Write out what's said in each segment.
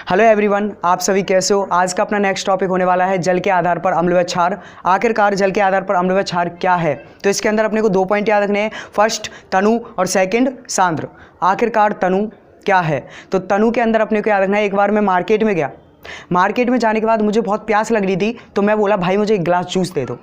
Hello everyone, आप सभी कैसे हो। आज का अपना नेक्स्ट टॉपिक होने वाला है जल के आधार पर अम्ल व क्षार। आखिरकार जल के आधार पर अम्ल व क्षार क्या है, तो इसके अंदर अपने को 2 पॉइंट याद रखने हैं। फर्स्ट तनु और सेकंड सांद्र। आखिरकार तनु क्या है, तो तनु के अंदर अपने को याद रखना है। एक बार मैं मार्केट में गया, मार्केट में जाने के बाद मुझे बहुत प्यास लग रही थी, तो मैं बोला भाई मुझे एक गिलास जूस दे दो।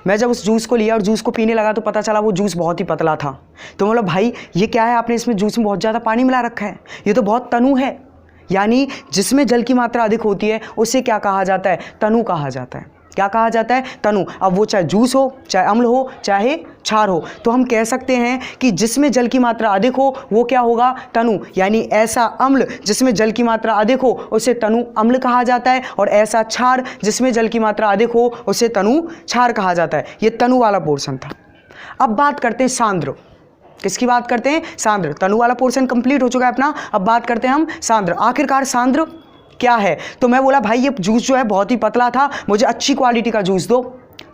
मैं जब उस जूस को लिया और जूस को पीने लगा तो पता चला वो जूस बहुत ही पतला था। तो बोला भाई ये क्या है, आपने इसमें जूस में बहुत ज़्यादा पानी मिला रखा है, ये तो बहुत तनु है। यानी जिसमें जल की मात्रा अधिक होती है उसे क्या कहा जाता है, तनु कहा जाता है। क्या कहा जाता है, तनु। अब वो चाहे जूस हो, चाहे अम्ल हो, चाहे क्षार हो, तो हम कह सकते हैं कि जिसमें जल की मात्रा अधिक हो वो क्या होगा, तनु। यानी ऐसा अम्ल जिसमें जल की मात्रा अधिक हो उसे तनु अम्ल कहा जाता है, और ऐसा क्षार जिसमें जल की मात्रा अधिक हो उसे तनु क्षार कहा जाता है। ये तनु वाला पोर्शन था। अब बात करते हैं सांद्र। किसकी बात करते हैं, सांद्र। तनु वाला पोर्शन कंप्लीट हो चुका है अपना, अब बात करते हैं हम सांद्र। आखिरकार सांद्र क्या है, तो मैं बोला भाई ये जूस जो है बहुत ही पतला था, मुझे अच्छी क्वालिटी का जूस दो।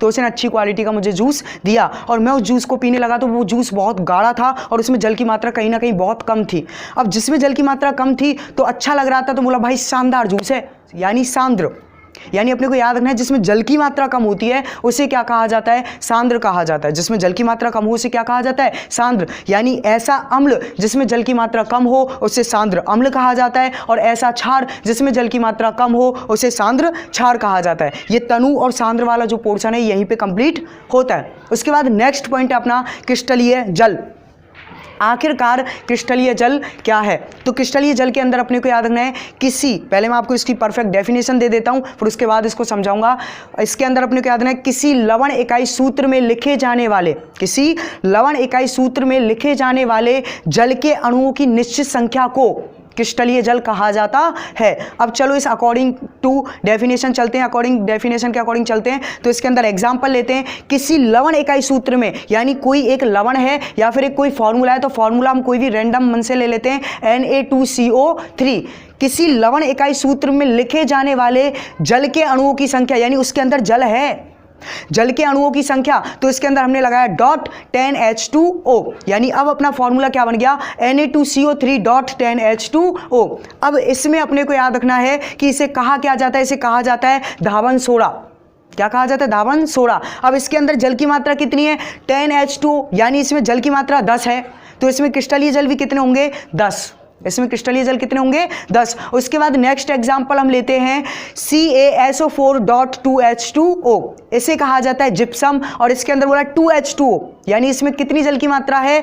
तो उसने अच्छी क्वालिटी का मुझे जूस दिया और मैं उस जूस को पीने लगा तो वो जूस बहुत गाढ़ा था और उसमें जल की मात्रा कहीं ना कहीं बहुत कम थी। अब जिसमें जल की मात्रा कम थी तो अच्छा लग रहा था, तो बोला भाई शानदार जूस है, यानी सांद्र। यानी अपने को याद रखना है जिसमें जल की मात्रा कम होती है उसे क्या कहा जाता है, सांद्र कहा जाता है। जिसमें जल की मात्रा कम हो उसे क्या कहा जाता है, सांद्र। यानी ऐसा अम्ल जिसमें जल की मात्रा कम हो उसे सांद्र अम्ल कहा जाता है, और ऐसा क्षार जिसमें जल की मात्रा कम हो उसे सांद्र क्षार कहा जाता है। ये तनु और सांद्र वाला जो पोर्शन है यहीं पे कंप्लीट होता है। उसके बाद नेक्स्ट पॉइंट है अपना क्रिस्टलीय जल। आखिरकार क्रिस्टलीय जल क्या है, तो क्रिस्टलीय जल के अंदर अपने को याद रखना है पहले मैं आपको इसकी परफेक्ट डेफिनेशन दे देता हूं, फिर उसके बाद इसको समझाऊंगा। इसके अंदर अपने को याद रखना है किसी लवण इकाई सूत्र में लिखे जाने वाले, किसी लवण इकाई सूत्र में लिखे जाने वाले जल के अणुओं की निश्चित संख्या को क्रिस्टलीय जल कहा जाता है। अब चलो इस अकॉर्डिंग टू डेफिनेशन चलते हैं, अकॉर्डिंग डेफिनेशन के अकॉर्डिंग चलते हैं। तो इसके अंदर एग्जांपल लेते हैं, किसी लवण इकाई सूत्र में, यानी कोई एक लवण है या फिर एक कोई फॉर्मूला है, तो फॉर्मूला हम कोई भी रैंडम मन से ले लेते हैं, Na2CO3। किसी लवण इकाई सूत्र में लिखे जाने वाले जल के अणुओं की संख्या, यानी उसके अंदर जल है, जल के अणुओं की संख्या, तो इसके अंदर हमने लगाया .10H2O। यानी अब अपना फॉर्मूला क्या बन गया, Na2CO3.10H2O। अब इसमें अपने को याद रखना है कि इसे कहा क्या जाता है, इसे कहा जाता है धावन सोडा। क्या कहा जाता है, धावन सोडा। अब इसके अंदर जल की मात्रा कितनी है, 10H2O, यानी इसमें जल की मात्रा 10 है, तो इसमें क्रिस्टलीय जल भी कितने होंगे, 10। इसमें क्रिस्टलीय जल कितने होंगे, 10। उसके बाद नेक्स्ट एग्जांपल हम लेते हैं CaSO4.2H2O। इसे कहा जाता है जिप्सम, और इसके अंदर बोला 2H2O, यानी इसमें कितनी जल की मात्रा है,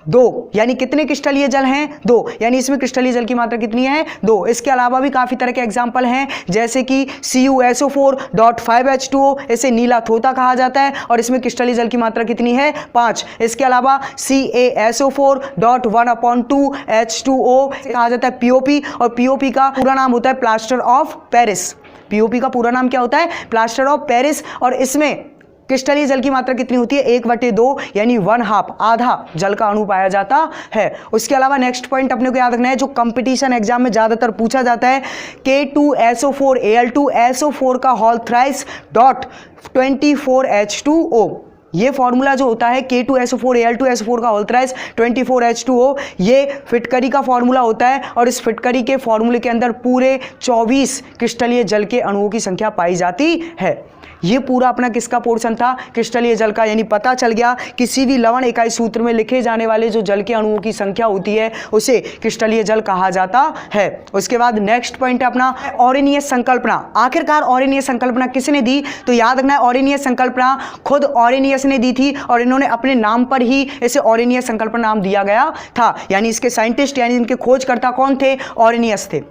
2। यानी कितने क्रिस्टलीय जल हैं, 2। यानी इसमें क्रिस्टलीय जल की मात्रा कितनी है, 2। इसके अलावा भी काफी तरह के एग्जांपल हैं, जैसे कि CuSO4.5H2O, इसे नीला थोता कहा जाता है और इसमें क्रिस्टलीय जल की मात्रा कितनी है, 5। इसके अलावा CaSO4.1/2H2O कहा जाता है POP, और POP का पूरा नाम होता है प्लास्टर ऑफ पेरिस। POP का पूरा नाम क्या होता है, प्लास्टर ऑफ पेरिस, और इसमें क्रिस्टलीय जल की मात्रा कितनी होती है, 1/2, यानी 1/2, आधा जल का अणु पाया जाता है। उसके अलावा नेक्स्ट पॉइंट अपने को याद रखना है जो कंपटीशन एग्जाम में ज्यादातर पूछा जाता है, K2SO4Al2 SO4 का होल थ्राइस .24H2O। ये फॉर्मूला जो होता है K2SO4Al2 SO4 का होल थ्राइस 24H2O, ये फिटकरी का फॉर्मूला होता है, और इस फिटकरी के फॉर्मूले के अंदर पूरे 24 क्रिस्टलीय जल के अणुओं की संख्या पाई जाती है। ये पूरा अपना किसका पोर्शन था, क्रिस्टलीय जल का। यानी पता चल गया किसी भी लवण इकाई सूत्र में लिखे जाने वाले जो जल के अणुओं की संख्या होती है उसे क्रिस्टलीय जल कहा जाता है। उसके बाद नेक्स्ट पॉइंट है अपना ऑरेनियस संकल्पना। आखिरकार ऑरेनियस संकल्पना किसने दी, तो याद रखना है ऑरेनियस संकल्पना खुद ऑरेनियस ने दी थी, और इन्होंने अपने नाम पर ही इसे ऑरेनियस संकल्पना नाम दिया गया था। यानी इसके साइंटिस्ट यानी इनके खोजकर्ता कौन थे, ऑरेनियस थे।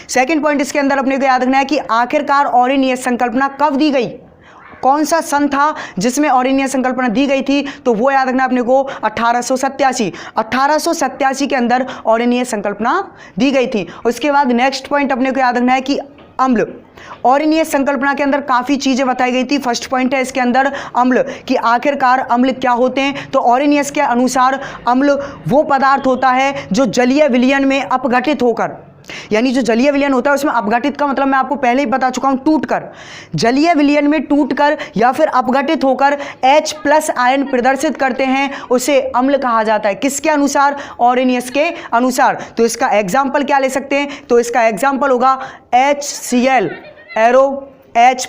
सेकेंड पॉइंट इसके अंदर अपने को याद रखना है कि आखिरकार ऑरेनियस संकल्पना कब दी गई, कौन सा सन था जिसमें ऑरेनियस संकल्पना दी गई थी, तो वो याद रखना अपने को 1887 के अंदर ऑरेनियस संकल्पना दी गई थी। उसके बाद नेक्स्ट पॉइंट अपने को याद रखना है कि अम्ल, ऑरेनियस संकल्पना के अंदर काफी चीजें बताई गई थी। फर्स्ट पॉइंट है इसके अंदर अम्ल, कि आखिरकार अम्ल क्या होते हैं, तो ऑरेनियस के अनुसार अम्ल वो पदार्थ होता है जो जलीय विलयन में अपघटित होकर यानी जो जलीय विलयन होता है उसमें अपघटित का मतलब मैं आपको पहले ही बता चुका हूं, टूटकर। जलीय विलयन में टूटकर या फिर अपघटित होकर H+ आयन प्रदर्शित करते हैं उसे अम्ल कहा जाता है। किसके अनुसार? ऑरेनियस के अनुसार। तो इसका एग्जाम्पल क्या ले सकते हैं? तो इसका एग्जाम्पल होगा HCl एरो H+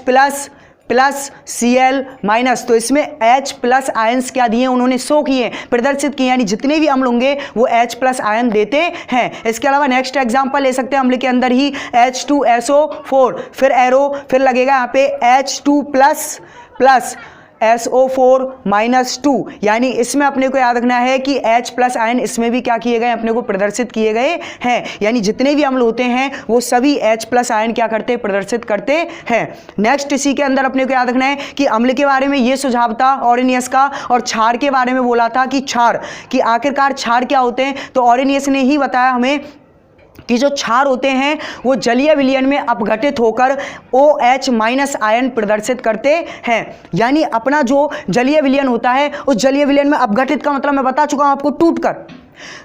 Cl-। तो इसमें H+ आयंस क्या दिए? उन्होंने शो किए, प्रदर्शित किए, यानी जितने भी अम्ल होंगे वो H+ आयन देते हैं। इसके अलावा नेक्स्ट एग्जांपल ले सकते हैं अम्ल के अंदर ही H2SO4, फिर एरो, फिर लगेगा यहाँ पे H2+ SO4-2, यानी इसमें अपने को याद रखना है कि H+ आयन इसमें भी क्या किए गए? अपने को प्रदर्शित किए गए हैं। यानी जितने भी अम्ल होते हैं वो सभी H+ आयन क्या करते हैं? प्रदर्शित करते हैं। नेक्स्ट इसी के अंदर अपने को याद रखना है कि अम्ल के बारे में ये सुझाव था ऑरेनियस का, और क्षार के बारे में बोला था कि क्षार कि आखिरकार क्षार क्या होते हैं। तो ऑरेनियस ने ही बताया हमें कि जो क्षार होते हैं वो जलीय विलयन में अपघटित होकर OH- आयन प्रदर्शित करते हैं। यानी अपना जो जलीय विलयन होता है उस जलीय विलयन में अपघटित का मतलब मैं बता चुका हूं आपको, टूटकर।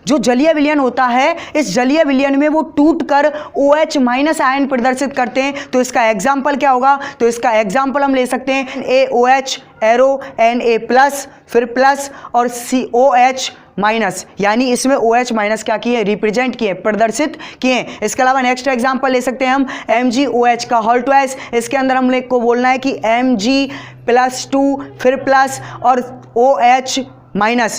जो जलीय विलयन होता है इस जलीय विलयन में वो टूटकर OH- आयन प्रदर्शित करते हैं। तो इसका एग्जाम्पल क्या होगा? तो इसका एग्जाम्पल हम ले सकते हैं NaOH एरो Na+, फिर प्लस और COH-, यानी इसमें OH- क्या किए? रिप्रेजेंट किए, प्रदर्शित किए। इसके अलावा नेक्स्ट एग्जांपल ले सकते हैं हम MgOH का होल ट्वाइस। इसके अंदर हम लोग को बोलना है कि Mg+2 फिर प्लस और OH-,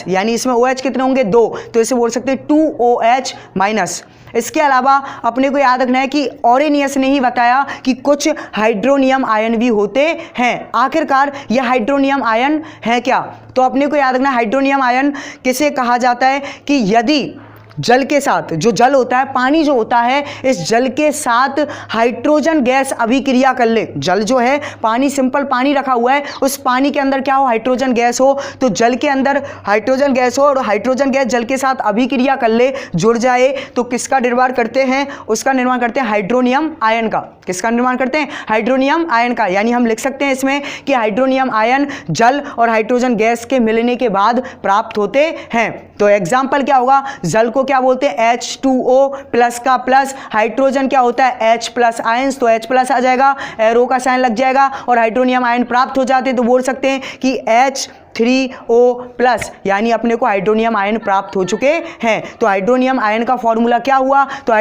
यानी इसमें OH कितने होंगे? 2, तो इसे बोल सकते हैं 2OH-। इसके अलावा अपने को याद रखना है कि ऑरेनियस ने ही बताया कि कुछ हाइड्रोनियम आयन भी होते हैं। आखिरकार यह हाइड्रोनियम आयन है क्या? तो अपने को याद रखना है हाइड्रोनियम आयन किसे कहा जाता है कि यदि जल के साथ, जो जल होता है, पानी जो होता है, इस जल के साथ हाइड्रोजन गैस अभिक्रिया कर ले। जल जो है, पानी, सिंपल पानी रखा हुआ है, उस पानी के अंदर क्या हो? हाइड्रोजन गैस हो। तो जल के अंदर हाइड्रोजन गैस हो और हाइड्रोजन गैस जल के साथ अभिक्रिया कर ले, जुड़ जाए, तो किसका निर्माण करते हैं? उसका निर्माण करते हैं हाइड्रोनियम आयन का। किसका निर्माण करते हैं? हाइड्रोनियम आयन का। यानी हम लिख सकते हैं इसमें कि हाइड्रोनियम आयन जल और हाइड्रोजन गैस के मिलने के बाद प्राप्त होते हैं। तो एग्जाम्पल क्या होगा? जल को क्या बोलते हैं? H2O+ का प्लस, हाइड्रोजन क्या होता है? H+ आयंस, तो H+ आ जाएगा, एरो का साइन लग जाएगा और हाइड्रोनियम आयन प्राप्त हो जाते हैं। तो बोल सकते हैं कि H3O+, यानी अपने को हाइड्रोनियम आयन प्राप्त हो चुके हैं। तो हाइड्रोनियम आयन का फॉर्मूला क्या हुआ? तो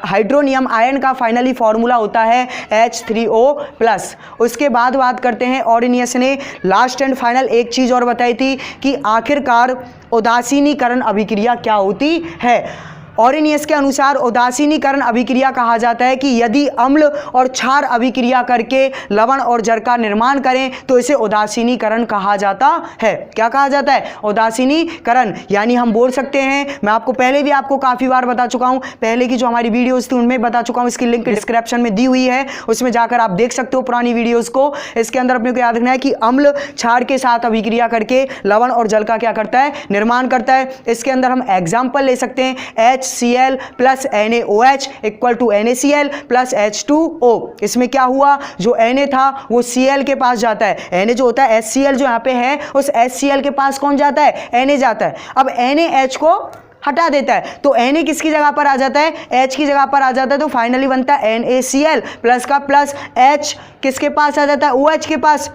हाइड्रोनियम आयन का फाइनली फॉर्मूला होता है H3O+। उसके बाद बात करते हैं, ऑरेनियस ने लास्ट एंड फाइनल एक चीज़ और बताई थी कि आखिरकार उदासीनीकरण अभिक्रिया क्या होती है। ऑरेनियस के अनुसार उदासीनीकरण अभिक्रिया कहा जाता है कि यदि अम्ल और क्षार अभिक्रिया करके लवण और जल का निर्माण करें तो इसे उदासीनीकरण कहा जाता है। क्या कहा जाता है? उदासीनीकरण। यानी हम बोल सकते हैं, मैं आपको पहले भी आपको काफ़ी बार बता चुका हूं, पहले की जो हमारी वीडियोस थी उनमें बता चुका हूं, इसकी लिंक डिस्क्रिप्शन में दी हुई है, उसमें जाकर आप देख सकते हो पुरानी वीडियोज़ को। इसके अंदर अपने को याद रखना है कि अम्ल क्षार के साथ अभिक्रिया करके लवण और जल का क्या करता है? निर्माण करता है। इसके अंदर हम एग्जाम्पल ले सकते हैं HCl + NaOH = NaCl + H2O। इसमें क्या हुआ? जो Na था वो Cl के पास जाता है। Na जो होता है, HCl जो यहाँ पे है, उस HCl के पास कौन जाता है? Na जाता है। अब NaH को हटा देता है तो Na किसकी जगह पर आ जाता है? H की जगह पर आ जाता है। तो फाइनली बनता है NaCl प्लस का प्लस H किसके पास आ जाता है? OH के पास।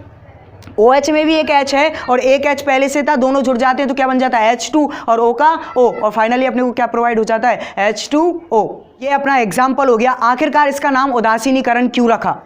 OH में भी एक H है और एक H पहले से था, दोनों जुड़ जाते हैं तो क्या बन जाता है? H2 और O का O, और फाइनली अपने को क्या प्रोवाइड हो जाता है? H2O। ये अपना एग्जाम्पल हो गया। आखिरकार इसका नाम उदासीनीकरण क्यों रखा?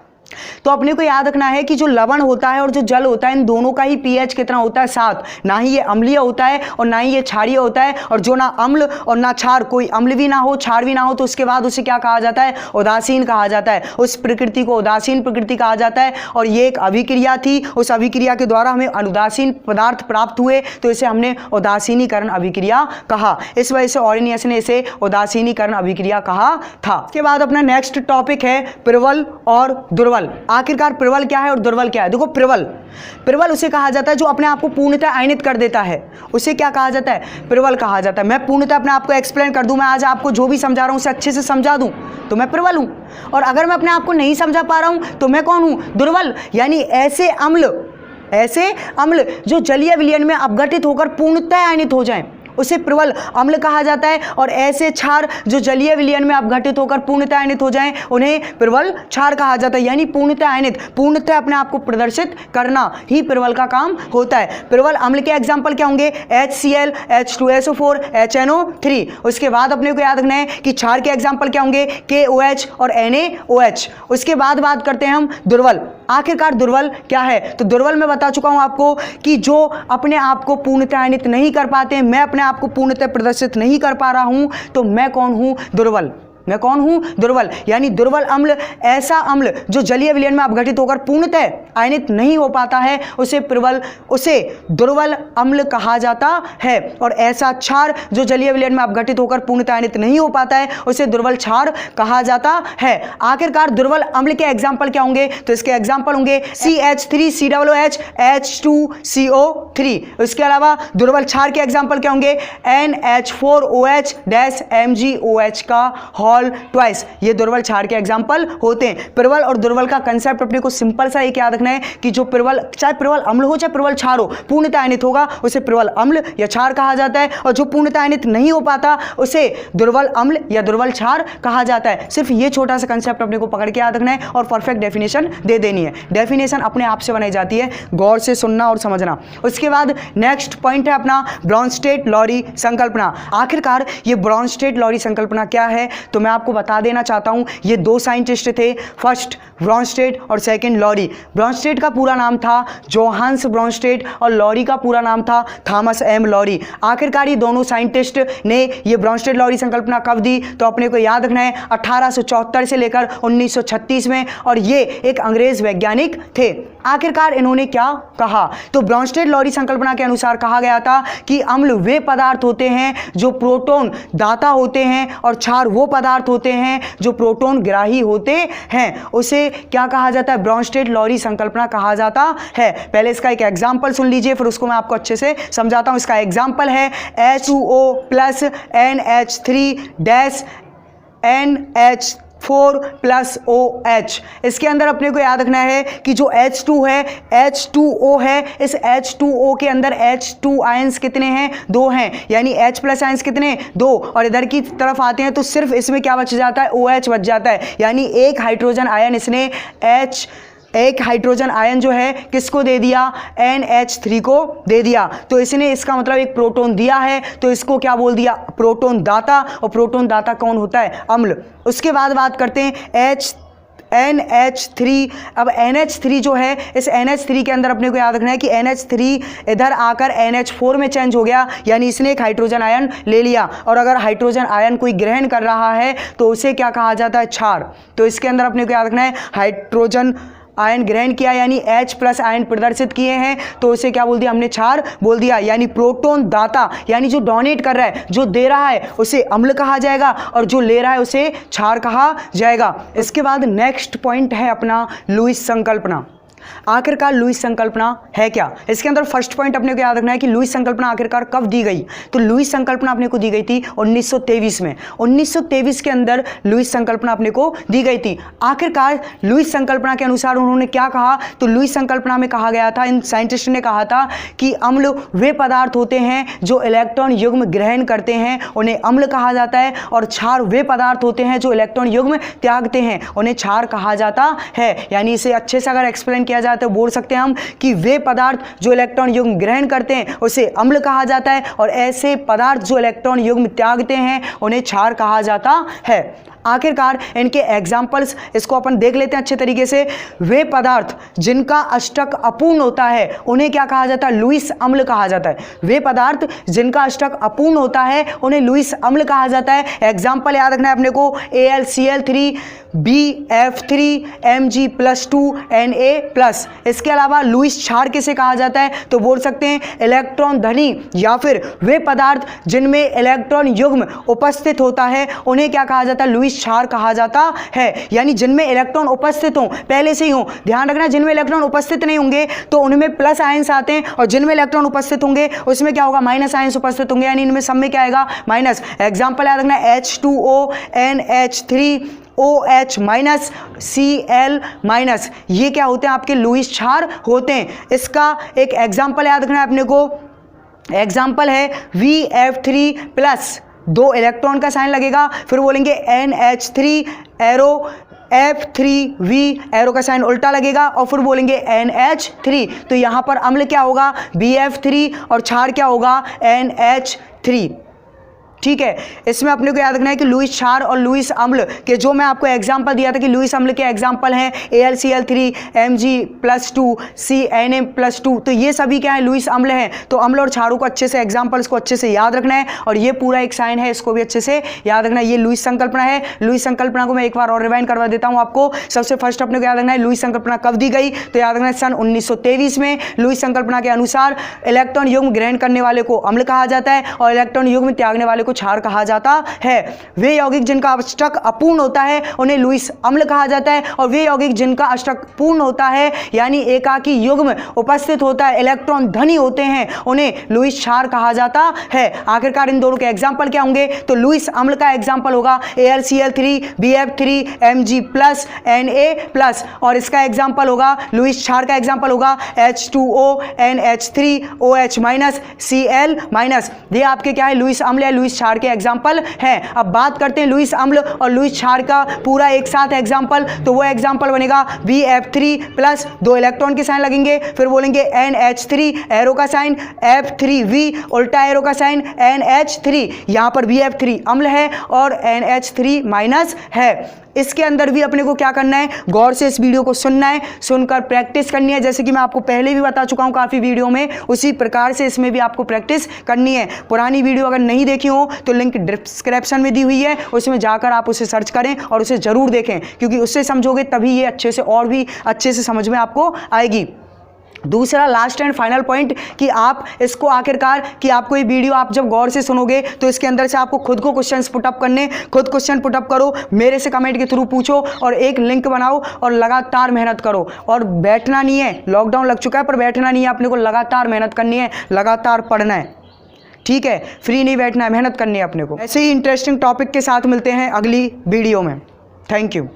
तो अपने को याद रखना है कि जो लवण होता है और जो जल होता है, इन दोनों का ही pH कितना होता है? 7। ना ही ये अम्लीय होता है और ना ही ये क्षारीय होता है। और जो ना अम्ल और ना क्षार, कोई अम्ल भी ना हो क्षार भी ना हो, तो उसके बाद उसे क्या कहा जाता है? उदासीन कहा जाता है। उस प्रकृति को उदासीन प्रकृति कहा जाता है। और ये एक अभिक्रिया थी, उस अभिक्रिया के द्वारा हमें अनुदासीन पदार्थ प्राप्त हुए, तो इसे हमने उदासीनीकरण अभिक्रिया कहा। इस वजह से ऑरेनियस ने इसे उदासीनीकरण अभिक्रिया कहा था। इसके बाद अपना नेक्स्ट टॉपिक है प्रबल और दुर्बल। आखिरकार प्रबल क्या है और दुर्बल क्या है? देखो, प्रबल उसे कहा जाता है जो अपने आप को पूर्णतः आयनित कर देता है, उसे क्या कहा जाता है? प्रबल कहा जाता है। मैं पूर्णतः अपने आप को एक्सप्लेन कर दूं, मैं आज आपको जो भी समझा रहा हूं उसे अच्छे से समझा दूं तो मैं प्रबल हूं, और अगर मैं अपने आप को नहीं समझा पा रहा हूं तो मैं कौन हूं? दुर्बल। यानी ऐसे अम्ल जो जलीय विलयन में अपघटित होकर पूर्णतः आयनित हो जाएं उसे प्रबल अम्ल कहा जाता है। और ऐसे क्षार जो जलीय विलयन में अपघटित होकर पूर्णतः आयनित हो जाएं उन्हें प्रबल क्षार कहा जाता है। यानी पूर्णतः आयनित, पूर्णतः अपने आप को प्रदर्शित करना ही प्रबल का काम होता है। प्रबल अम्ल के एग्जाम्पल क्या होंगे? HCl, H2SO4, HNO3। उसके बाद अपने को याद रखना है कि क्षार के एग्जाम्पल क्या होंगे? KOH और NaOH। उसके बाद बात करते हैं हम दुर्बल। आखिरकार दुर्बल क्या है? तो दुर्बल मैं बता चुका हूं आपको कि जो अपने आप को पूर्णतः आयनित नहीं कर पाते, मैं अपने आप को पूर्णतः प्रदर्शित नहीं कर पा रहा हूं, तो मैं कौन हूं? दुर्बल। मैं कौन हूं? दुर्बल। यानी दुर्बल अम्ल ऐसा अम्ल जो जलीय विलयन में अपघटित होकर पूर्णतः आयनित नहीं हो पाता है, उसे दुर्बल अम्ल कहा जाता है। और ऐसा क्षार जो जलीय विलयन में अपघटित होकर पूर्णतः आयनित नहीं हो पाता है, उसे दुर्बल क्षार कहा जाता है। आखिरकार दुर्बल अम्ल के एग्जाम्पल क्या होंगे? तो इसके एग्जाम्पल होंगे CH3COOH, H2CO3। उसके अलावा दुर्बल क्षार के एग्जाम्पल क्या होंगे? NH4OH MgOH का होल ट्वाइस। ये दुर्बल क्षार के एग्जाम्पल होते हैं। प्रबल और दुर्बल का कंसेप्ट अपने को सिंपल सा एक याद रखना है कि जो प्रबल, चाहे प्रबल अम्ल हो चाहे प्रबल क्षार हो, पूर्णतः आयनित होगा उसे प्रबल अम्ल या क्षार कहा जाता है। और जो पूर्णतः आयनित नहीं हो पाता उसे दुर्बल अम्ल या दुर्बल क्षार कहा जाता है। सिर्फ ये छोटा सा कंसेप्ट अपने को पकड़ के याद रखना है और परफेक्ट डेफिनेशन दे देनी है। डेफिनेशन अपने आप से बनाई जाती है, गौर से सुनना और समझना। उसके बाद नेक्स्ट पॉइंट है अपना ब्रॉनस्टेड-लॉरी संकल्पना। आखिरकार ये ब्रॉनस्टेड-लॉरी संकल्पना क्या है? तो मैं आपको बता देना चाहता हूं, ये दो साइंटिस्ट थे, फर्स्ट ब्रॉनस्टेड और सेकंड लॉरी। ब्रॉनस्टेड का पूरा नाम था जोहान्स ब्रॉनस्टेड और लॉरी का पूरा नाम था थॉमस एम लॉरी। आखिरकार ये दोनों साइंटिस्ट ने ये ब्रॉनस्टेड-लॉरी संकल्पना कब दी? तो अपने को याद रखना है 1874 से लेकर 1936 में, और ये एक अंग्रेज वैज्ञानिक थे। आखिरकार इन्होंने क्या कहा? तो ब्रॉनस्टेड-लॉरी संकल्पना के अनुसार कहा गया था कि अम्ल वे पदार्थ होते हैं जो प्रोटॉन दाता होते हैं और क्षार वो पदार्थ होते हैं जो प्रोटॉन ग्राही होते हैं। उसे क्या कहा जाता है? ब्रॉनस्टेड-लॉरी संकल्पना कहा जाता है। पहले इसका एक एग्जांपल सुन लीजिए, फिर उसको मैं आपको अच्छे से समझाता हूं। इसका एग्जांपल है H2O+ NH3- NH4+OH। इसके अंदर अपने को याद रखना है कि जो H2 है, H2O है, इस H2O के अंदर H2 आयंस कितने हैं? 2 हैं। यानी H+ आयंस कितने? 2। और इधर की तरफ आते हैं तो सिर्फ इसमें क्या बच जाता है? OH बच जाता है। यानी एक हाइड्रोजन आयन इसने एक हाइड्रोजन आयन जो है किसको दे दिया? NH3 को दे दिया। तो इसने, इसका मतलब एक प्रोटॉन दिया है, तो इसको क्या बोल दिया? प्रोटॉन दाता। और प्रोटॉन दाता कौन होता है? अम्ल। उसके बाद बात करते हैं NH3। अब NH3 जो है, इस NH3 के अंदर अपने को याद रखना है कि NH3 इधर आकर NH4 में चेंज हो गया, यानी इसने एक हाइड्रोजन आयन ले लिया। और अगर हाइड्रोजन आयन कोई ग्रहण कर रहा है तो उसे क्या कहा जाता है? क्षार। तो इसके अंदर अपने को याद रखना है हाइड्रोजन आयन ग्रहण किया यानी H+ आयन प्रदर्शित किए हैं, तो उसे क्या बोल दिया हमने? क्षार बोल दिया। यानी प्रोटॉन दाता, यानी जो डोनेट कर रहा है, जो दे रहा है, उसे अम्ल कहा जाएगा, और जो ले रहा है उसे क्षार कहा जाएगा। इसके बाद नेक्स्ट पॉइंट है अपना लुईस संकल्पना। आखिरकार लुईस संकल्पना है क्या? इसके अंदर फर्स्ट पॉइंट अपने को याद रखना है कि लुईस संकल्पना आखिरकार कब दी गई? तो लुईस संकल्पना अपने को दी गई थी 1923 में। 1923 के अंदर लुईस संकल्पना अपने को दी गई थी। आखिरकार लुईस संकल्पना के अनुसार उन्होंने क्या कहा? तो लुईस संकल्पना में कहा गया था, इन साइंटिस्ट ने कहा था कि अम्ल वे पदार्थ होते हैं जो इलेक्ट्रॉन युग्म ग्रहण करते हैं, उन्हें अम्ल कहा जाता है। और क्षार वे पदार्थ होते हैं जो इलेक्ट्रॉन युग्म त्यागते हैं, उन्हें क्षार कहा जाता है। यानी इसे अच्छे से अगर एक्सप्लेन किया जाए तो बोल सकते हैं हम कि वे पदार्थ जो इलेक्ट्रॉन युग्म ग्रहण करते हैं उसे अम्ल कहा जाता है, और ऐसे पदार्थ जो इलेक्ट्रॉन युग्म त्यागते हैं उन्हें क्षार कहा जाता है। आखिरकार इनके एग्जाम्पल्स इसको अपन देख लेते हैं अच्छे तरीके से। वे पदार्थ जिनका अष्टक अपूर्ण होता है उन्हें क्या कहा जाता है? लुईस अम्ल कहा जाता है। वे पदार्थ जिनका अष्टक अपूर्ण होता है उन्हें लुईस अम्ल कहा जाता है। एग्जाम्पल याद रखना है अपने को, AlCl3 BF3 Mg+2 Na+। इसके अलावा लुईस क्षार किसे कहा जाता है? तो बोल सकते हैं इलेक्ट्रॉन धनी, या फिर वे पदार्थ जिनमें इलेक्ट्रॉन युग्म उपस्थित होता है उन्हें क्या कहा जाता है? लुईस क्षार कहा जाता है। यानी जिनमें इलेक्ट्रॉन उपस्थित हो, पहले से ही हो, ध्यान रखना, जिनमें इलेक्ट्रॉन उपस्थित नहीं होंगे तो उनमें प्लस आयंस आते हैं, और जिनमें इलेक्ट्रॉन उपस्थित होंगे उसमें क्या होगा? माइनस आयंस उपस्थित होंगे, यानी इनमें सब में क्या आएगा? माइनस। एग्जाम्पल याद रखना, H2O NH3OH- Cl-, ये क्या होते हैं? आपके लुईस क्षार होते हैं। इसका एक एग्जाम्पल याद रखना है अपने को, एग्जाम्पल है VF3 प्लस 2 इलेक्ट्रॉन का साइन लगेगा, फिर बोलेंगे NH3 एरो F3V एरो का साइन उल्टा लगेगा और फिर बोलेंगे NH3। तो यहाँ पर अम्ल क्या होगा BF3 और क्षार क्या होगा NH3। ठीक है, इसमें अपने को याद रखना है कि लुईस क्षार और लुईस अम्ल के जो मैं आपको एग्जांपल दिया था कि लुईस अम्ल के एग्जांपल हैं AlCl3 Mg+2 CNm+2, तो ये सभी क्या है लुईस अम्ल हैं। तो अम्ल और क्षारों को अच्छे से एग्जांपल्स को अच्छे से याद रखना है और ये पूरा एक साइन है, इसको भी अच्छे से याद रखना है। ये लुईस संकल्पना है। लुईस संकल्पना को मैं एक बार और रिवाइंड करवा देता हूँ आपको। सबसे फर्स्ट अपने को याद रखना है लुईस संकल्पना कब दी गई, तो याद रखना है सन 1923 में। लुईस संकल्पना के अनुसार इलेक्ट्रॉन युग्म ग्रहण करने वाले को अम्ल कहा जाता है और इलेक्ट्रॉन युग्म त्यागने वाले को क्षार कहा जाता है। वे यौगिक जिनका अष्टक अपूर्ण होता है उन्हें लुईस अम्ल कहा जाता है और वे यौगिक जिनका अष्टक पूर्ण होता है यानी एकाकी युग्म उपस्थित होता है, इलेक्ट्रॉन धनी होते हैं, उन्हें लुईस क्षार कहा जाता है। आखिरकार इन दोनों के एग्जांपल क्या होंगे, तो लुईस अम्ल का एग्जांपल होगा AlCl3 BF3 Mg+ Na+ और इसका एग्जांपल होगा लुईस क्षार का एग्जांपल होगा H2O NH3 OH- Cl-। ये आपके क्या है लुईस अम्ल या लुईस क्षार के एग्जाम्पल हैं। अब बात करते हैं लुईस अम्ल और लुईस क्षार का पूरा एक साथ एग्जाम्पल, तो वो एग्जाम्पल बनेगा VF3 प्लस 2 इलेक्ट्रॉन के साइन लगेंगे, फिर बोलेंगे NH3 एरो का साइन F3V उल्टा एरो का साइन NH3। यहाँ पर VF3 अम्ल है और NH3 माइनस है। इसके अंदर भी अपने को क्या करना है, गौर से इस वीडियो को सुनना है, सुनकर प्रैक्टिस करनी है। जैसे कि मैं आपको पहले भी बता चुका हूं काफ़ी वीडियो में, उसी प्रकार से इसमें भी आपको प्रैक्टिस करनी है। पुरानी वीडियो अगर नहीं देखी हो तो लिंक डिस्क्रिप्शन में दी हुई है, उसमें जाकर आप उसे सर्च करें और उसे ज़रूर देखें, क्योंकि उससे समझोगे तभी ये अच्छे से और भी अच्छे से समझ में आपको आएगी। दूसरा लास्ट एंड फाइनल पॉइंट कि आप इसको आखिरकार कि आपको ये वीडियो आप जब गौर से सुनोगे तो इसके अंदर से आपको खुद को क्वेश्चंस पुटअप करने, खुद क्वेश्चन पुटअप करो, मेरे से कमेंट के थ्रू पूछो और एक लिंक बनाओ और लगातार मेहनत करो। और बैठना नहीं है, लॉकडाउन लग चुका है पर बैठना नहीं है, अपने को लगातार मेहनत करनी है, लगातार पढ़ना है। ठीक है, फ्री नहीं बैठना है, मेहनत करनी है अपने को। ऐसे ही इंटरेस्टिंग टॉपिक के साथ मिलते हैं अगली वीडियो में। Thank you.